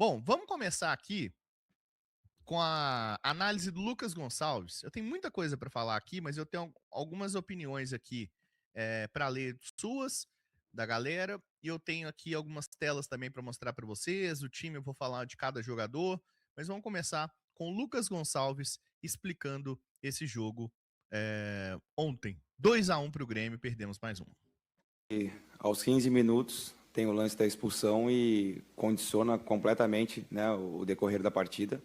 Bom, vamos começar aqui com a análise do Lucas Gonçalves. Eu tenho muita coisa para falar aqui, mas eu tenho algumas opiniões aqui para ler suas, da galera, e eu tenho aqui algumas telas também para mostrar para vocês. O time eu vou falar de cada jogador, mas vamos começar com o Lucas Gonçalves explicando esse jogo ontem. 2-1 para o Grêmio, perdemos mais um. Aos 15 minutos tem o lance da expulsão e condiciona completamente, né, o decorrer da partida.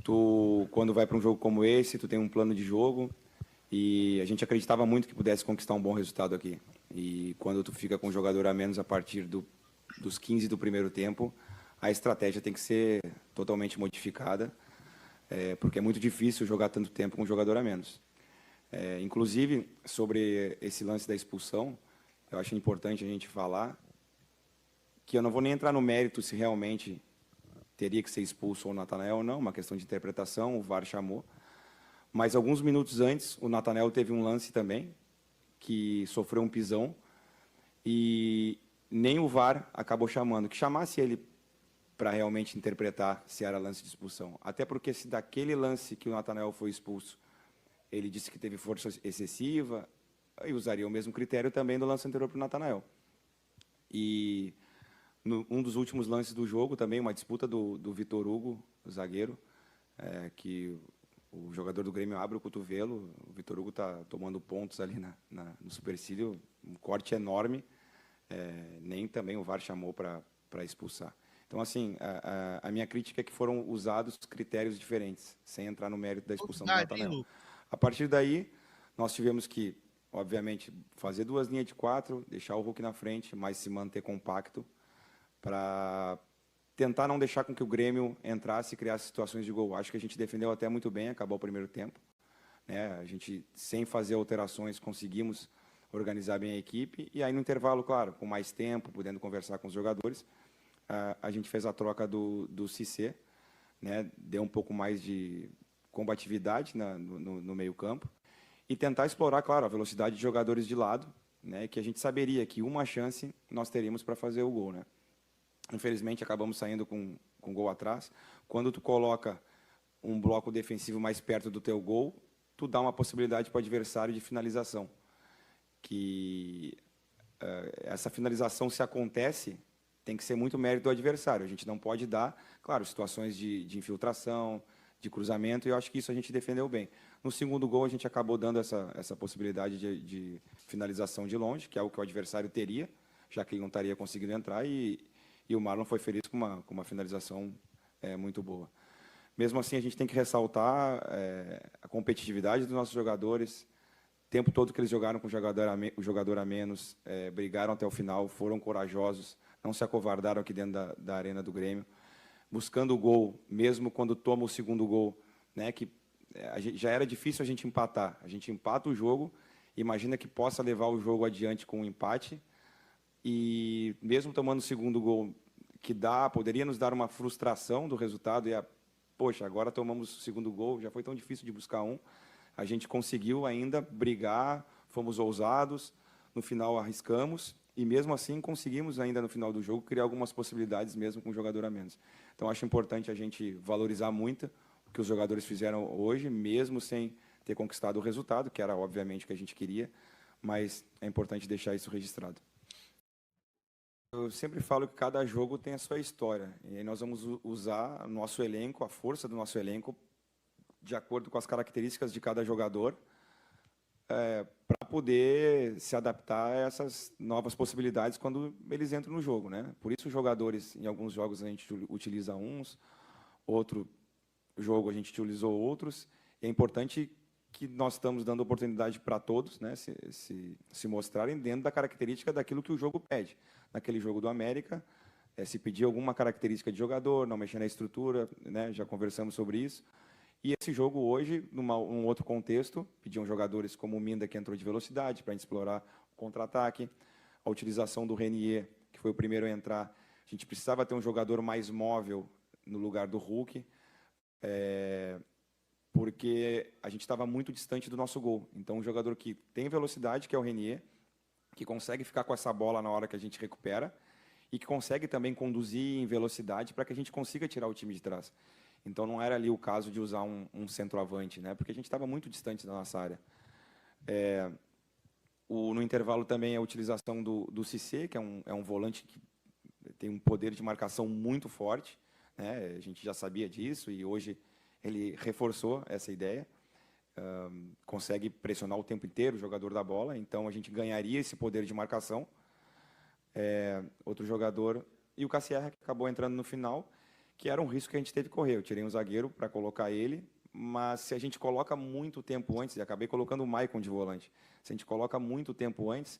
Tu, quando vai para um jogo como esse, tu tem um plano de jogo e a gente acreditava muito que pudesse conquistar um bom resultado aqui. E quando tu fica com um jogador a menos a partir dos 15 do primeiro tempo, a estratégia tem que ser totalmente modificada, porque é muito difícil jogar tanto tempo com um jogador a menos. Inclusive, sobre esse lance da expulsão, eu acho importante a gente falar que eu não vou nem entrar no mérito se realmente teria que ser expulso o Natanael ou não, uma questão de interpretação, o VAR chamou. Mas alguns minutos antes, o Natanael teve um lance também, que sofreu um pisão, e nem o VAR acabou chamando. Que chamasse ele para realmente interpretar se era lance de expulsão. Até porque se daquele lance que o Natanael foi expulso, ele disse que teve força excessiva, e usaria o mesmo critério também do lance anterior para o Natanael. E um dos últimos lances do jogo também, uma disputa do Vitor Hugo, o zagueiro, que o jogador do Grêmio abre o cotovelo, o Vitor Hugo está tomando pontos ali no supercílio, um corte enorme, nem também o VAR chamou para expulsar. Então, assim, a minha crítica é que foram usados critérios diferentes, sem entrar no mérito da expulsão do Velocidade, hein, Natanael. Lucas? A partir daí, nós tivemos que, obviamente, fazer duas linhas de 4, deixar o Hulk na frente, mas se manter compacto, para tentar não deixar com que o Grêmio entrasse e criasse situações de gol. Acho que a gente defendeu até muito bem, acabou o primeiro tempo, né? A gente, sem fazer alterações, conseguimos organizar bem a equipe. E aí, no intervalo, claro, com mais tempo, podendo conversar com os jogadores, a gente fez a troca do Cissé, né? Deu um pouco mais de combatividade no meio-campo. E tentar explorar, claro, a velocidade de jogadores de lado, né? Que a gente saberia que uma chance nós teríamos para fazer o gol, né? Infelizmente, acabamos saindo com gol atrás. Quando tu coloca um bloco defensivo mais perto do teu gol, tu dá uma possibilidade para o adversário de finalização. Que essa finalização, se acontece, tem que ser muito mérito do adversário. A gente não pode dar, claro, situações de infiltração, de cruzamento, e eu acho que isso a gente defendeu bem. No segundo gol, a gente acabou dando essa possibilidade de finalização de longe, que é o que o adversário teria, já que ele não estaria conseguindo entrar, e o Marlon foi feliz com uma finalização muito boa. Mesmo assim, a gente tem que ressaltar a competitividade dos nossos jogadores. O tempo todo que eles jogaram com o jogador a menos, brigaram até o final, foram corajosos, não se acovardaram aqui dentro da arena do Grêmio, buscando o gol, mesmo quando toma o segundo gol, né, que já era difícil a gente empatar. A gente empata o jogo, imagina que possa levar o jogo adiante com um empate, e mesmo tomando o segundo gol, que poderia nos dar uma frustração do resultado, poxa, agora tomamos o segundo gol, já foi tão difícil de buscar um, a gente conseguiu ainda brigar, fomos ousados, no final arriscamos, e mesmo assim conseguimos ainda no final do jogo criar algumas possibilidades mesmo com um jogador a menos. Então acho importante a gente valorizar muito o que os jogadores fizeram hoje, mesmo sem ter conquistado o resultado, que era obviamente o que a gente queria, mas é importante deixar isso registrado. Eu sempre falo que cada jogo tem a sua história, e aí nós vamos usar o nosso elenco, a força do nosso elenco, de acordo com as características de cada jogador, para poder se adaptar a essas novas possibilidades quando eles entram no jogo, né? Por isso os jogadores, em alguns jogos a gente utiliza uns, outro jogo a gente utilizou outros, e é importante que nós estamos dando oportunidade para todos, né, se mostrarem dentro da característica daquilo que o jogo pede. Naquele jogo do América, se pedir alguma característica de jogador, não mexer na estrutura, né, já conversamos sobre isso. E esse jogo hoje, num outro contexto, pediam jogadores como o Minda, que entrou de velocidade, para a gente explorar o contra-ataque, a utilização do Renier, que foi o primeiro a entrar. A gente precisava ter um jogador mais móvel no lugar do Hulk, porque a gente estava muito distante do nosso gol. Então, um jogador que tem velocidade, que é o Renier, que consegue ficar com essa bola na hora que a gente recupera, e que consegue também conduzir em velocidade para que a gente consiga tirar o time de trás. Então não era ali o caso de usar um centroavante, né? Porque a gente estava muito distante da nossa área. No intervalo também a utilização do Cissé, que é um volante que tem um poder de marcação muito forte, né? A gente já sabia disso e hoje ele reforçou essa ideia. Consegue pressionar o tempo inteiro o jogador da bola, então a gente ganharia esse poder de marcação. Outro jogador, e o Cassierra, que acabou entrando no final, que era um risco que a gente teve que correr. Eu tirei um zagueiro para colocar ele, mas se a gente coloca muito tempo antes, e acabei colocando o Maicon de volante, se a gente coloca muito tempo antes,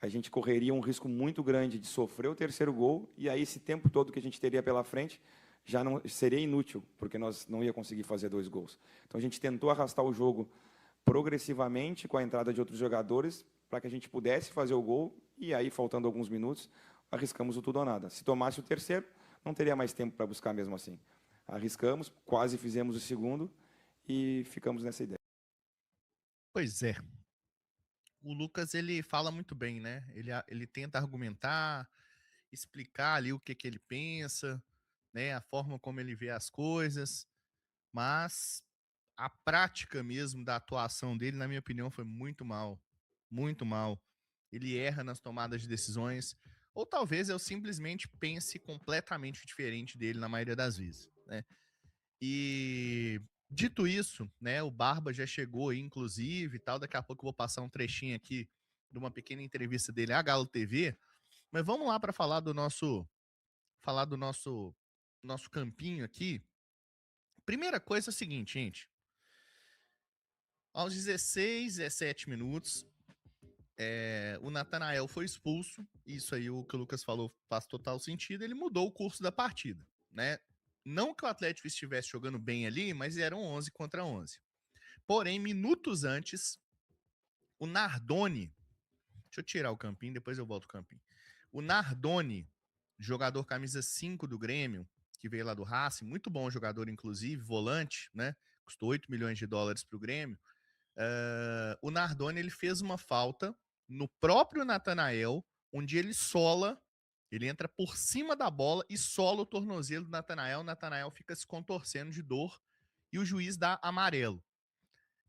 a gente correria um risco muito grande de sofrer o terceiro gol, e aí esse tempo todo que a gente teria pela frente já não seria inútil, porque nós não ia conseguir fazer 2 gols. Então a gente tentou arrastar o jogo progressivamente com a entrada de outros jogadores para que a gente pudesse fazer o gol, e aí, faltando alguns minutos, arriscamos o tudo ou nada. Se tomasse o terceiro, não teria mais tempo para buscar mesmo assim. Arriscamos, quase fizemos o segundo e ficamos nessa ideia. Pois é. O Lucas, ele fala muito bem, né? Ele tenta argumentar, explicar ali o que ele pensa, né? A forma como ele vê as coisas, mas a prática mesmo da atuação dele, na minha opinião, foi muito mal. Muito mal. Ele erra nas tomadas de decisões, ou talvez eu simplesmente pense completamente diferente dele na maioria das vezes, né? E dito isso, né, o Barba já chegou aí, inclusive, e tal. Daqui a pouco eu vou passar um trechinho aqui de uma pequena entrevista dele à Galo TV. Mas vamos lá para falar do nosso campinho aqui. Primeira coisa é o seguinte, gente. Aos 16, 17 minutos, o Natanael foi expulso. Isso aí, o que o Lucas falou faz total sentido. Ele mudou o curso da partida, né? Não que o Atlético estivesse jogando bem ali, mas eram 11 contra 11. Porém, minutos antes, o Nardoni... Deixa eu tirar o campinho, depois eu volto ao campinho. O Nardoni, jogador camisa 5 do Grêmio, que veio lá do Racing, muito bom jogador, inclusive, volante, né? Custou 8 milhões de dólares para o Grêmio. O Nardoni, ele fez uma falta no próprio Natanael, onde ele sola, ele entra por cima da bola e sola o tornozelo do Natanael. O Natanael fica se contorcendo de dor e o juiz dá amarelo.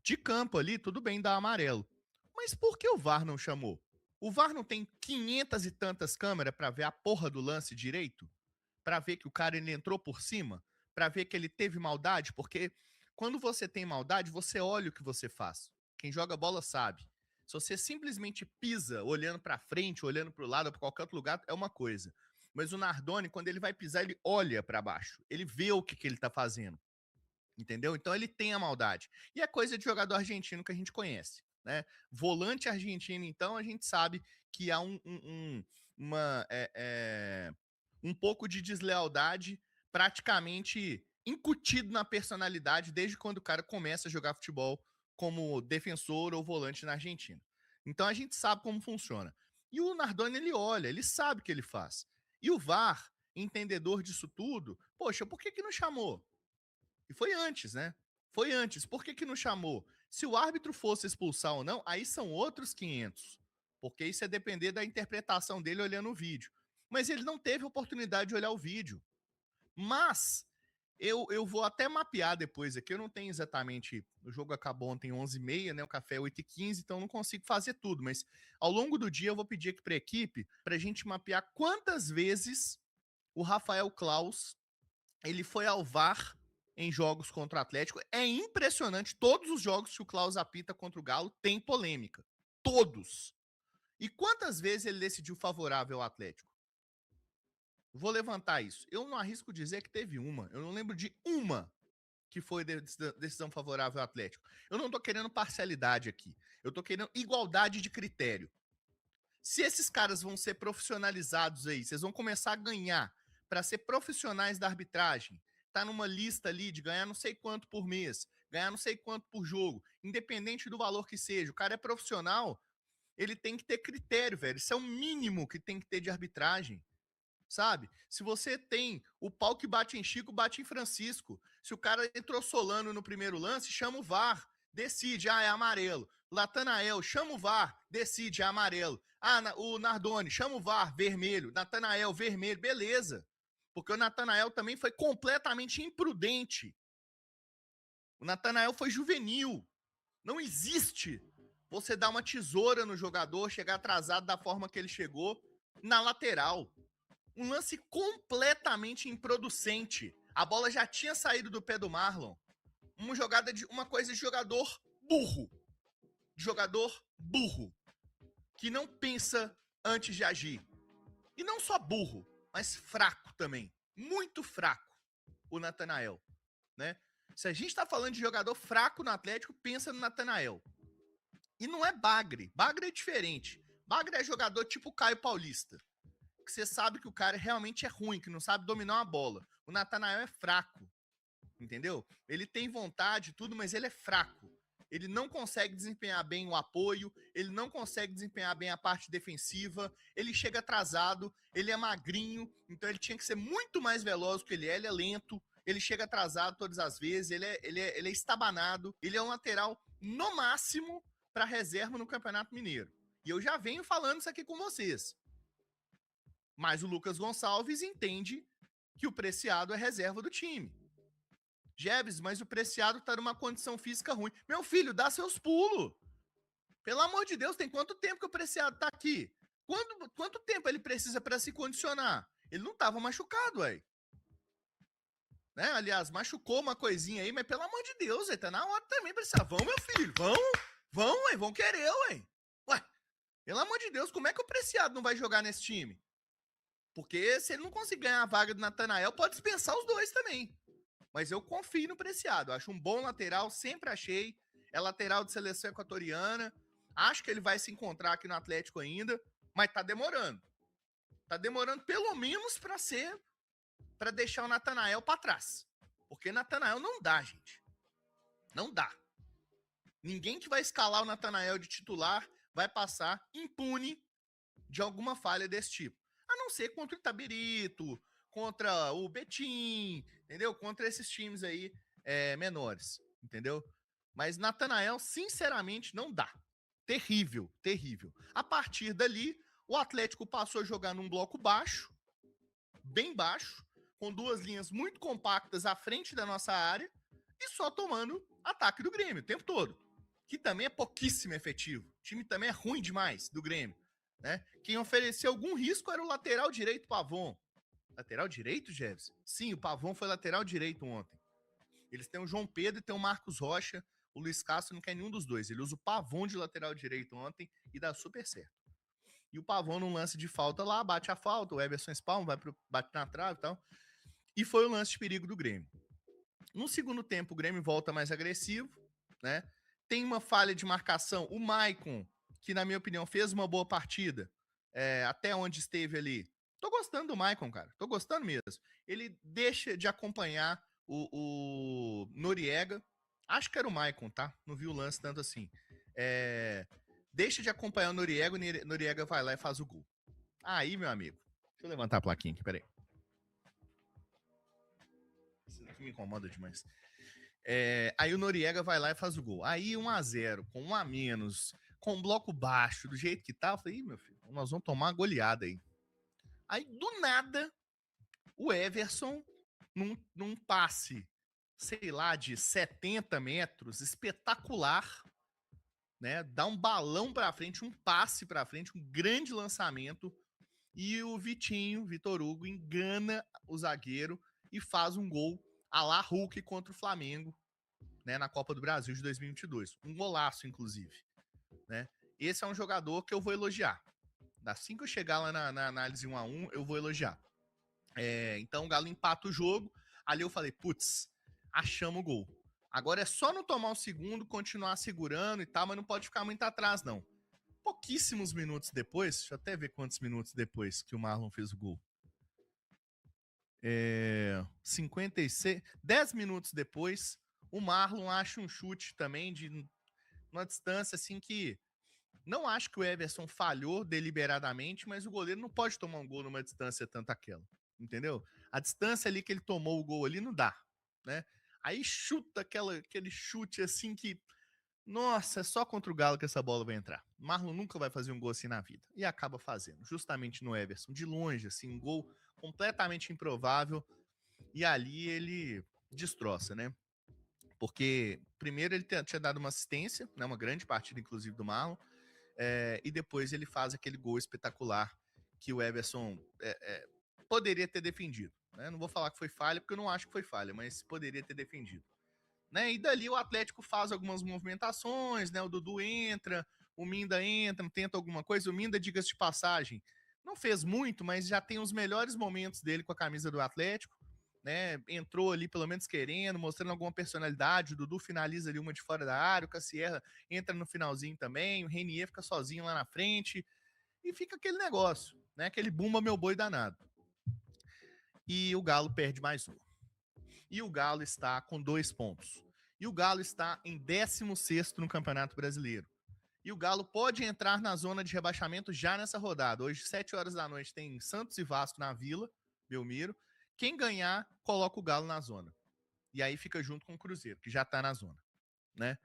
De campo ali, tudo bem dar amarelo. Mas por que o VAR não chamou? O VAR não tem 500 e tantas câmeras para ver a porra do lance direito? Para ver que o cara ele entrou por cima? Para ver que ele teve maldade? Porque quando você tem maldade, você olha o que você faz. Quem joga bola sabe. Se você simplesmente pisa olhando para frente, olhando para o lado ou para qualquer outro lugar, é uma coisa. Mas o Nardoni, quando ele vai pisar, ele olha para baixo. Ele vê o que ele está fazendo. Entendeu? Então ele tem a maldade. E é coisa de jogador argentino que a gente conhece, né? Volante argentino, então, a gente sabe que há um pouco de deslealdade praticamente incutido na personalidade desde quando o cara começa a jogar futebol como defensor ou volante na Argentina. Então a gente sabe como funciona. E o Nardoni, ele olha, ele sabe o que ele faz. E o VAR, entendedor disso tudo, poxa, por que não chamou? E foi antes, né? Foi antes. Por que não chamou? Se o árbitro fosse expulsar ou não, aí são outros 500. Porque isso é depender da interpretação dele olhando o vídeo. Mas ele não teve oportunidade de olhar o vídeo. Mas eu vou até mapear depois aqui. Eu não tenho exatamente... O jogo acabou ontem 11h30, né? O café é 8h15, então eu não consigo fazer tudo. Mas ao longo do dia eu vou pedir aqui para a equipe para a gente mapear quantas vezes o Rafael Claus ele foi ao VAR em jogos contra o Atlético. É impressionante. Todos os jogos que o Klaus apita contra o Galo tem polêmica. Todos. E quantas vezes ele decidiu favorável ao Atlético? Vou levantar isso. Eu não arrisco dizer que teve uma. Eu não lembro de uma que foi decisão favorável ao Atlético. Eu não tô querendo parcialidade aqui. Eu tô querendo igualdade de critério. Se esses caras vão ser profissionalizados aí, vocês vão começar a ganhar para ser profissionais da arbitragem, tá numa lista ali de ganhar não sei quanto por mês, ganhar não sei quanto por jogo, independente do valor que seja. O cara é profissional, ele tem que ter critério, velho. Isso é o mínimo que tem que ter de arbitragem, sabe? Se você tem o pau que bate em Chico, bate em Francisco. Se o cara entrou solano no primeiro lance, chama o VAR, decide, é amarelo. Natanael, chama o VAR, decide, é amarelo. O Nardoni, chama o VAR, vermelho. Natanael, vermelho, beleza. Porque o Natanael também foi completamente imprudente. O Natanael foi juvenil. Não existe você dar uma tesoura no jogador, chegar atrasado da forma que ele chegou, na lateral. Um lance completamente improducente. A bola já tinha saído do pé do Marlon. Uma coisa de jogador burro. Jogador burro. Que não pensa antes de agir. E não só burro, mas fraco também. Muito fraco, o Natanael, né? Se a gente tá falando de jogador fraco no Atlético, pensa no Natanael. E não é Bagre. Bagre é diferente. Bagre é jogador tipo Caio Paulista. Que você sabe que o cara realmente é ruim, que não sabe dominar uma bola. O Natanael é fraco. Entendeu? Ele tem vontade, tudo, mas ele é fraco. Ele não consegue desempenhar bem o apoio, ele não consegue desempenhar bem a parte defensiva, ele chega atrasado, ele é magrinho, então ele tinha que ser muito mais veloz do que ele é lento, ele chega atrasado todas as vezes, ele é estabanado, ele é um lateral, no máximo, para reserva no Campeonato Mineiro. E eu já venho falando isso aqui com vocês. Mas o Lucas Gonçalves entende que o Preciado é reserva do time. Jebs, mas o Preciado tá numa condição física ruim. Meu filho, dá seus pulos. Pelo amor de Deus, tem quanto tempo que o Preciado tá aqui? Quanto tempo ele precisa para se condicionar? Ele não tava machucado, ué. Né? Aliás, machucou uma coisinha aí, mas pelo amor de Deus, tá na hora também, Preciado. Vão, meu filho, vão querer, ué. Ué, pelo amor de Deus, como é que o Preciado não vai jogar nesse time? Porque se ele não conseguir ganhar a vaga do Natanael, pode dispensar os dois também. Mas eu confio no Preciado. Acho um bom lateral, sempre achei. É lateral de seleção equatoriana. Acho que ele vai se encontrar aqui no Atlético ainda, mas tá demorando. Tá demorando pelo menos para deixar o Natanael para trás. Porque Natanael não dá, gente. Não dá. Ninguém que vai escalar o Natanael de titular vai passar impune de alguma falha desse tipo. A não ser contra o Itabirito, contra o Betim, entendeu? Contra esses times aí menores, entendeu? Mas Natanael, sinceramente, não dá. Terrível, terrível. A partir dali, o Atlético passou a jogar num bloco baixo, bem baixo, com duas linhas muito compactas à frente da nossa área e só tomando ataque do Grêmio o tempo todo. Que também é pouquíssimo efetivo. O time também é ruim demais do Grêmio. Né? Quem ofereceu algum risco era o lateral direito Pavon. Lateral direito, Jefferson? Sim, o Pavon foi lateral direito ontem. Eles têm o João Pedro e tem o Marcos Rocha. O Luiz Castro não quer nenhum dos dois. Ele usa o Pavon de lateral direito ontem e dá super certo. E o Pavon, num lance de falta lá, bate a falta. O Everson Spawn bate na trave e tal. E foi o lance de perigo do Grêmio. No segundo tempo, o Grêmio volta mais agressivo, né? Tem uma falha de marcação. O Maicon, que na minha opinião fez uma boa partida, até onde esteve ali. Tô gostando do Maicon, cara. Tô gostando mesmo. Ele deixa de acompanhar o Noriega. Acho que era o Maicon, tá? Não vi o lance tanto assim. Deixa de acompanhar o Noriega, o Noriega vai lá e faz o gol. Aí, meu amigo. Deixa eu levantar a plaquinha aqui, peraí. Isso aqui me incomoda demais. Aí o Noriega vai lá e faz o gol. Aí 1-0, com 1 a menos, com um bloco baixo, do jeito que tá, eu falei, meu filho, nós vamos tomar uma goleada aí. Aí, do nada, o Everson, num passe, sei lá, de 70 metros, espetacular, né? Dá um balão pra frente, um passe pra frente, um grande lançamento, e o Vitor Hugo, engana o zagueiro e faz um gol à la Hulk contra o Flamengo, né, na Copa do Brasil de 2022. Um golaço, inclusive. Né? Esse é um jogador que eu vou elogiar. Assim que eu chegar lá na análise 1-1, eu vou elogiar. Então o Galo empata o jogo. Ali eu falei, putz, achamos o gol. Agora é só não tomar um segundo, continuar segurando e tal, mas não pode ficar muito atrás, não. Pouquíssimos minutos depois, deixa eu até ver quantos minutos depois que o Marlon fez o gol. 56, 10 minutos depois, o Marlon acha um chute também de uma distância assim que não acho que o Everson falhou deliberadamente, mas o goleiro não pode tomar um gol numa distância tanto aquela, entendeu? A distância ali que ele tomou o gol ali não dá, né? Aí chuta aquele chute assim que Nossa, é só contra o Galo que essa bola vai entrar. Marlon nunca vai fazer um gol assim na vida. E acaba fazendo, justamente no Everson, de longe, assim, um gol completamente improvável. E ali ele destroça, né? Porque primeiro ele tinha dado uma assistência, né, uma grande partida, inclusive, do Marlon, e depois ele faz aquele gol espetacular que o Everson poderia ter defendido. Né? Não vou falar que foi falha, porque eu não acho que foi falha, mas poderia ter defendido. Né? E dali o Atlético faz algumas movimentações, né? O Dudu entra, o Minda entra, tenta alguma coisa. O Minda, diga-se de passagem, não fez muito, mas já tem os melhores momentos dele com a camisa do Atlético. Né? Entrou ali pelo menos querendo, mostrando alguma personalidade. O Dudu finaliza ali uma de fora da área, o Cassierra entra no finalzinho também, o Renier fica sozinho lá na frente e fica aquele negócio, né? Aquele bumba meu boi danado. E o Galo perde mais um. E o Galo está com 2 pontos. E o Galo está em 16º no Campeonato Brasileiro. E o Galo pode entrar na zona de rebaixamento já nessa rodada. Hoje, 7 horas da noite, tem Santos e Vasco na Vila, Belmiro. Quem ganhar, coloca o Galo na zona. E aí fica junto com o Cruzeiro, que já está na zona. Né?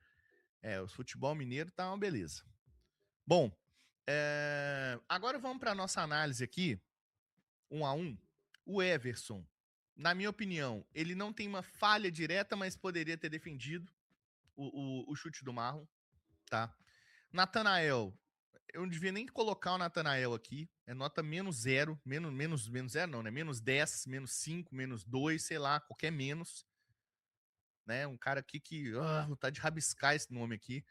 O futebol mineiro tá uma beleza. Bom, agora vamos para a nossa análise aqui, 1-1. O Everson, na minha opinião, ele não tem uma falha direta, mas poderia ter defendido o chute do Marlon, tá? Natanael, eu não devia nem colocar o Natanael aqui, é nota -0, menos 0 não, né? -10, -5, -2, sei lá, qualquer menos, né? Um cara aqui que, vontade de rabiscar esse nome aqui.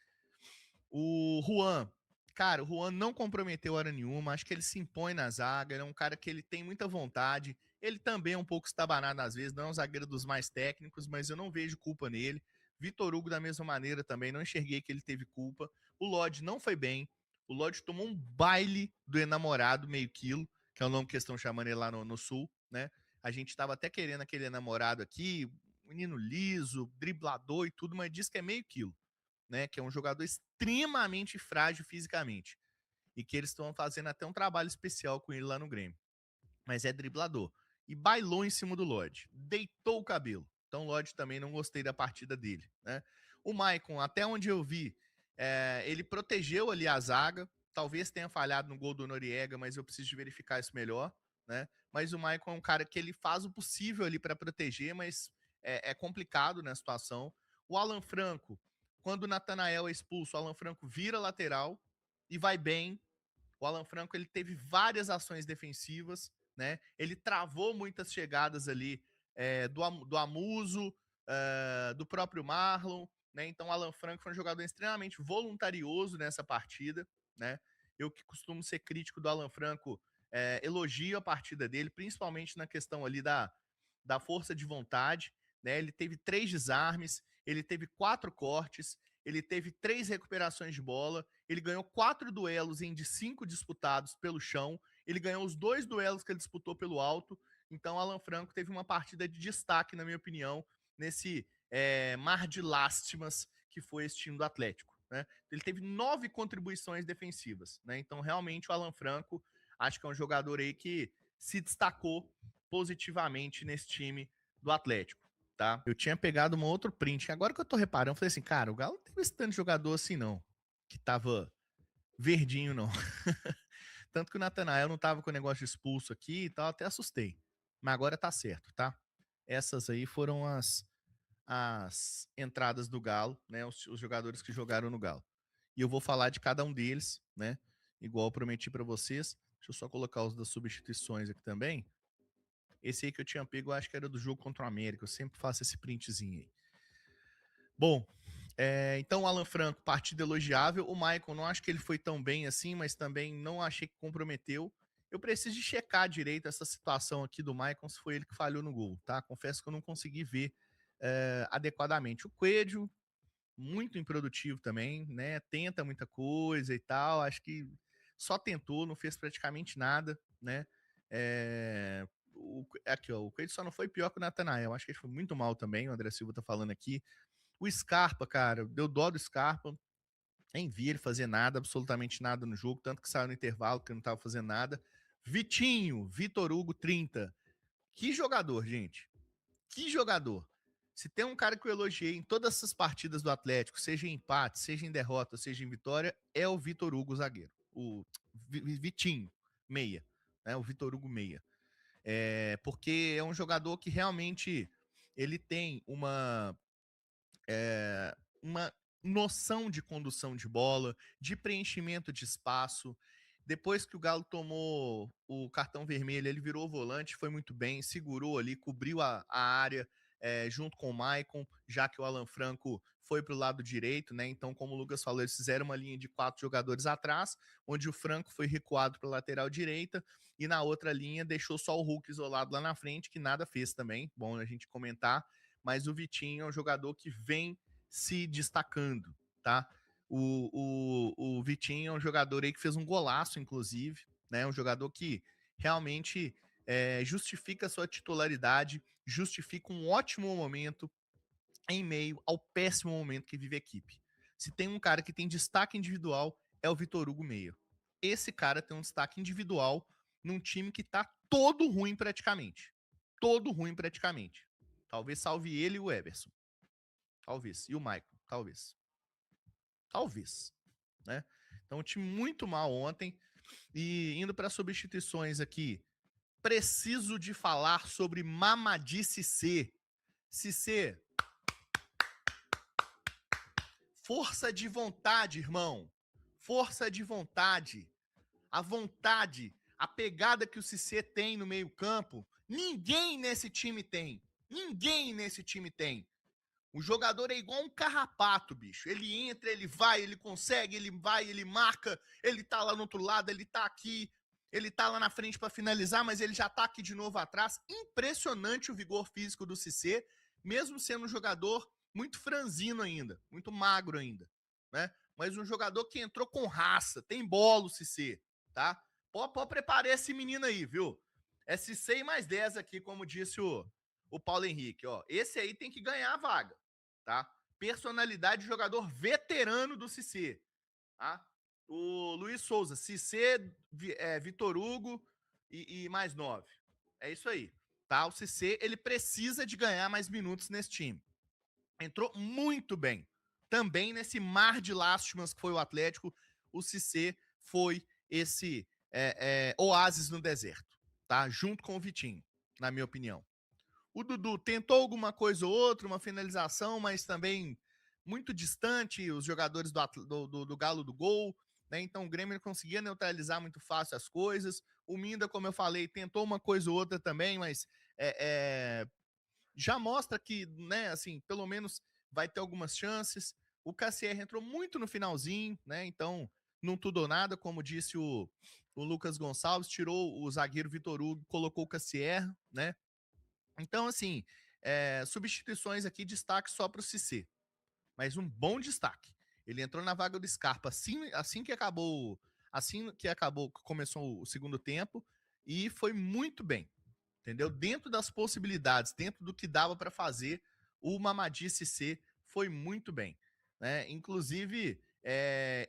O Juan, cara, o Juan não comprometeu hora nenhuma, acho que ele se impõe na zaga, ele é um cara que ele tem muita vontade, ele também é um pouco estabanado às vezes, não é um zagueiro dos mais técnicos, mas eu não vejo culpa nele. Vitor Hugo da mesma maneira também, não enxerguei que ele teve culpa. O Lodge não foi bem, o Lodge tomou um baile do enamorado meio quilo, que é o nome que estão chamando ele lá no sul, né? A gente tava até querendo aquele enamorado aqui, menino liso, driblador e tudo, mas diz que é meio quilo. Né, que é um jogador extremamente frágil fisicamente. E que eles estão fazendo até um trabalho especial com ele lá no Grêmio. Mas é driblador. E bailou em cima do Lodge. Deitou o cabelo. Então o Lodge também não gostei da partida dele. Né? O Maicon, até onde eu vi, ele protegeu ali a zaga. Talvez tenha falhado no gol do Noriega, mas eu preciso de verificar isso melhor. Né? Mas o Maicon é um cara que ele faz o possível ali para proteger, mas é complicado na situação. O Alan Franco, quando o Natanael é expulso, o Alan Franco vira lateral e vai bem. O Alan Franco ele teve várias ações defensivas, né? Ele travou muitas chegadas ali do Amuso, do próprio Marlon, né? Então o Alan Franco foi um jogador extremamente voluntarioso nessa partida, né? Eu que costumo ser crítico do Alan Franco, elogio a partida dele, principalmente na questão ali da força de vontade, né? Ele teve 3 desarmes, ele teve 4 cortes, ele teve 3 recuperações de bola, ele ganhou 4 duelos em de 5 disputados pelo chão, ele ganhou os 2 duelos que ele disputou pelo alto, então Alan Franco teve uma partida de destaque, na minha opinião, nesse mar de lástimas que foi esse time do Atlético. Né? Ele teve 9 contribuições defensivas, né? Então realmente o Alan Franco, acho que é um jogador aí que se destacou positivamente nesse time do Atlético. Tá? Eu tinha pegado um outro print. Agora que eu tô reparando, eu falei assim, cara, o Galo não teve esse tanto de jogador assim, não. Que tava verdinho, não. Tanto que o Natanael não tava com o negócio de expulso aqui e tal, até assustei. Mas agora tá certo, tá? Essas aí foram as entradas do Galo, né? Os jogadores que jogaram no Galo. E eu vou falar de cada um deles, né? Igual eu prometi para vocês. Deixa eu só colocar os das substituições aqui também. Esse aí que eu tinha pego, eu acho que era do jogo contra o América. Eu sempre faço esse printzinho aí. Bom, então o Alan Franco, partida elogiável. O Maicon, não acho que ele foi tão bem assim, mas também não achei que comprometeu. Eu preciso de checar direito essa situação aqui do Maicon, se foi ele que falhou no gol, tá? Confesso que eu não consegui ver adequadamente. O Coelho, muito improdutivo também, né? Tenta muita coisa e tal. Acho que só tentou, não fez praticamente nada, né? Aqui, ó, o Coelho só não foi pior que o Natanael. Acho que ele foi muito mal também. O André Silva tá falando aqui. O Scarpa, cara, deu dó do Scarpa. Nem vi ele fazer nada, absolutamente nada no jogo. Tanto que saiu no intervalo, que não tava fazendo nada. Vitinho, Vitor Hugo, 30. Que jogador, gente. Que jogador. Se tem um cara que eu elogiei em todas essas partidas do Atlético, seja em empate, seja em derrota, seja em vitória, é o Vitor Hugo, zagueiro. O Vitinho, meia. Né? O Vitor Hugo, meia. Porque é um jogador que realmente ele tem uma noção de condução de bola, de preenchimento de espaço. Depois que o Galo tomou o cartão vermelho, ele virou volante, foi muito bem, segurou ali, cobriu a área junto com o Maicon, já que o Alan Franco foi para o lado direito, né? Então, como o Lucas falou, eles fizeram uma linha de 4 jogadores atrás, onde o Franco foi recuado para a lateral direita, e na outra linha deixou só o Hulk isolado lá na frente, que nada fez também, bom a gente comentar, mas o Vitinho é um jogador que vem se destacando, tá? O Vitinho é um jogador aí que fez um golaço, inclusive, né? Um jogador que realmente justifica a sua titularidade, justifica um ótimo momento em meio ao péssimo momento que vive a equipe. Se tem um cara que tem destaque individual, é o Vitor Hugo Meia. Esse cara tem um destaque individual num time que tá todo ruim praticamente. Todo ruim praticamente. Talvez salve ele e o Everson. Talvez. E o Maicon. Talvez. Talvez. Né? Então, um time muito mal ontem. E indo para substituições aqui, preciso de falar sobre Mamadi Cissé. Cissé, força de vontade, irmão. Força de vontade. A vontade, a pegada que o Cissé tem no meio-campo, ninguém nesse time tem. Ninguém nesse time tem. O jogador é igual um carrapato, bicho. Ele entra, ele vai, ele consegue, ele vai, ele marca, ele tá lá no outro lado, ele tá aqui, ele tá lá na frente para finalizar, mas ele já tá aqui de novo atrás. Impressionante o vigor físico do Cissé, mesmo sendo um jogador muito franzino ainda, muito magro ainda, né? Mas um jogador que entrou com raça, tem bola o Cissé, tá? Pode preparar esse menino aí, viu? É Cissé e mais 10 aqui, como disse o Paulo Henrique, ó. Esse aí tem que ganhar a vaga, tá? Personalidade de jogador veterano do Cissé, tá? O Luiz Souza, Cissé, Vitor Hugo e mais 9. É isso aí, tá? O Cissé, ele precisa de ganhar mais minutos nesse time. Entrou muito bem. Também nesse mar de lástimas que foi o Atlético, o Cissé foi esse oásis no deserto, tá? Junto com o Vitinho, na minha opinião. O Dudu tentou alguma coisa ou outra, uma finalização, mas também muito distante, os jogadores do Galo do gol, né? Então o Grêmio conseguia neutralizar muito fácil as coisas. O Minda, como eu falei, tentou uma coisa ou outra também, mas já mostra que, né, assim, pelo menos vai ter algumas chances. O Cassier entrou muito no finalzinho, né? Então, não tudo ou nada, como disse o Lucas Gonçalves, tirou o zagueiro Vitor Hugo, colocou o Cassier, né? Então, assim, substituições aqui, destaque só para o Cissé. Mas um bom destaque. Ele entrou na vaga do Scarpa assim que começou o segundo tempo, e foi muito bem. Entendeu? Dentro das possibilidades, dentro do que dava para fazer, o Mamadi Cissé foi muito bem. Né? Inclusive,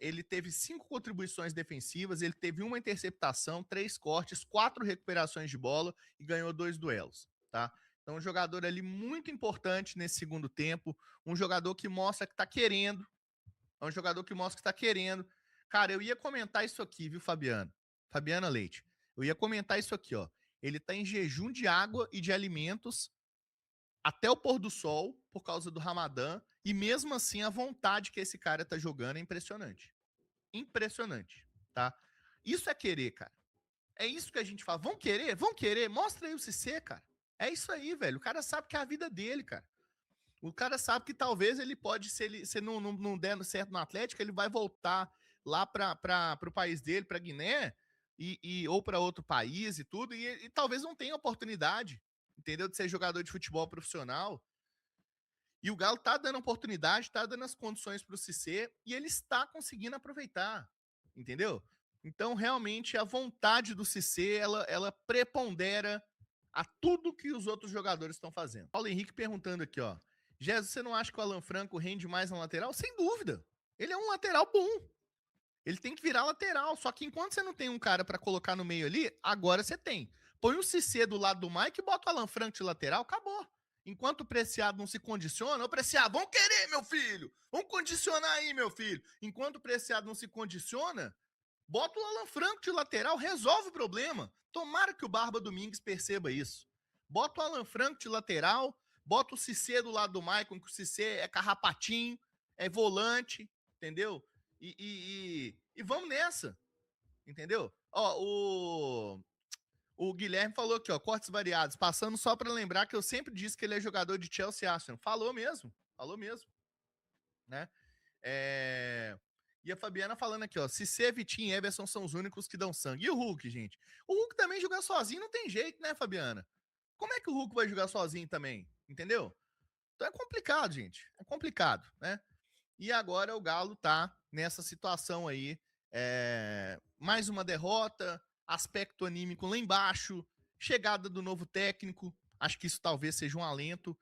ele teve 5 contribuições defensivas, ele teve uma interceptação, 3 cortes, 4 recuperações de bola e ganhou 2 duelos. Tá? Então, um jogador ali muito importante nesse segundo tempo, um jogador que mostra que tá querendo, é um jogador que mostra que tá querendo. Cara, eu ia comentar isso aqui, viu, Fabiana Leite? Eu ia comentar isso aqui, ó. Ele tá em jejum de água e de alimentos até o pôr do sol, por causa do Ramadã, e mesmo assim a vontade que esse cara tá jogando é impressionante. Impressionante, tá? Isso é querer, cara. É isso que a gente fala. Vão querer? Vão querer? Mostra aí o CC, cara. É isso aí, velho. O cara sabe que é a vida dele, cara. O cara sabe que talvez ele pode, se não der certo no Atlético, ele vai voltar lá para o país dele, para Guiné, ou para outro país e tudo, e talvez não tenha oportunidade, entendeu? De ser jogador de futebol profissional. E o Galo tá dando oportunidade, tá dando as condições para o Cissé, e ele está conseguindo aproveitar, entendeu? Então, realmente, a vontade do Cissé, ela prepondera a tudo que os outros jogadores estão fazendo. Paulo Henrique perguntando aqui, ó. Jesus, você não acha que o Alan Franco rende mais na lateral? Sem dúvida. Ele é um lateral bom. Ele tem que virar lateral. Só que enquanto você não tem um cara para colocar no meio ali, agora você tem. Põe o Cissé do lado do Mike e bota o Alan Franco de lateral, acabou. Enquanto o Preciado não se condiciona, ô Preciado, vamos querer, meu filho! Vamos condicionar aí, meu filho! Enquanto o Preciado não se condiciona, bota o Alan Franco de lateral, resolve o problema. Tomara que o Barba Domingues perceba isso. Bota o Alan Franco de lateral, bota o Cissé do lado do Maicon, que o Cissé é carrapatinho, é volante, entendeu? E vamos nessa, entendeu? Ó, o Guilherme falou aqui, ó, cortes variados, passando só para lembrar que eu sempre disse que ele é jogador de Chelsea e Arsenal. Falou mesmo, né? E a Fabiana falando aqui, ó, Cissé, Vitinho e Everson são os únicos que dão sangue. E o Hulk, gente? O Hulk também jogar sozinho não tem jeito, né, Fabiana? Como é que o Hulk vai jogar sozinho também? Entendeu? Então é complicado, gente. É complicado, né? E agora o Galo tá nessa situação aí. Mais uma derrota, aspecto anímico lá embaixo, chegada do novo técnico. Acho que isso talvez seja um alento.